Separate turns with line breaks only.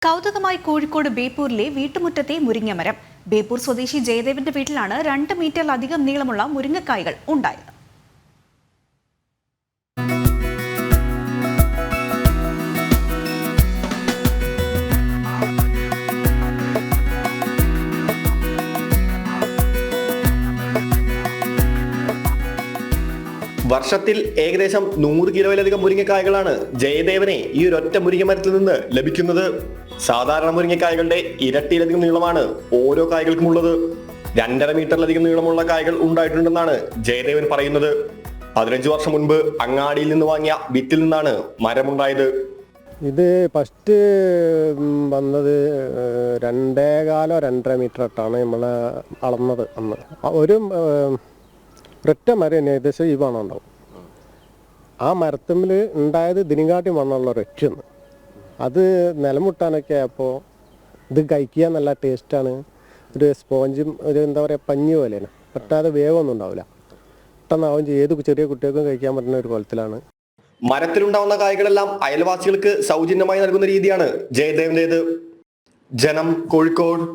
കൗതുകമായി കോഴിക്കോട് ബേപ്പൂരിലെ വീട്ടുമുറ്റത്തെ മുരിങ്ങമരം. ബേപ്പൂർ സ്വദേശി ജയദേവന്റെ വീട്ടിലാണ് 2 മീറ്ററിലധികം നീളമുള്ള മുരിങ്ങക്കായ്കൾ ഉണ്ടായത്.
വർഷത്തിൽ ഏകദേശം 100 കിലോയിലധികം മുരിങ്ങക്കായകളാണ് ജയദേവനെ ഈ ഒരൊറ്റ മുരിങ്ങമരത്തിൽ നിന്ന് ലഭിക്കുന്നത്. സാധാരണ മുരിങ്ങക്കായകളുടെ ഇരട്ടിയിലധികം നീളമാണ് ഓരോ കായ്കൾക്കും ഉള്ളത്. 2.5 മീറ്ററിലധികം നീളമുള്ള കായകൾ ഉണ്ടായിട്ടുണ്ടെന്നാണ് ജയദേവൻ പറയുന്നത്. 15 വർഷം മുൻപ് അങ്ങാടിയിൽ നിന്ന് വാങ്ങിയ വിത്തിൽ നിന്നാണ് മരമുണ്ടായത്.
ഇത് ഫസ്റ്റ് വന്നത് 2.25-2.5 മീറ്റർ ഇട്ടാണ് നമ്മൾ അളന്നത്. അന്ന് ഒരു ഒരൊറ്റ മരം തന്നെ ഏകദേശം ഈ വണ്ണം ഉണ്ടാവും. ആ മരത്തുമ്മിൽ ഉണ്ടായത് ഇതിനെക്കാട്ടി വണ്ണമുള്ള ഒരൊറ്റൊന്ന്. അത് നിലമുട്ടാനൊക്കെ ആയപ്പോൾ ഇത് കഴിക്കാൻ നല്ല ടേസ്റ്റാണ്. ഒരു സ്പോഞ്ചും ഒരു എന്താ പറയുക പഞ്ഞി പോലെയാണ്. പെട്ടാതെ വേവൊന്നും ഉണ്ടാവില്ല. പെട്ടെന്നാവും ഏത് ചെറിയ കുട്ടികൾക്കും കഴിക്കാൻ പറ്റുന്ന ഒരു കുളത്തിലാണ്.
മരത്തിലുണ്ടാവുന്ന കായ്കളെല്ലാം അയൽവാസികൾക്ക് സൗജന്യമായി നൽകുന്ന രീതിയാണ് ജയദേവന്റേത്. ജനം, കോഴിക്കോട്.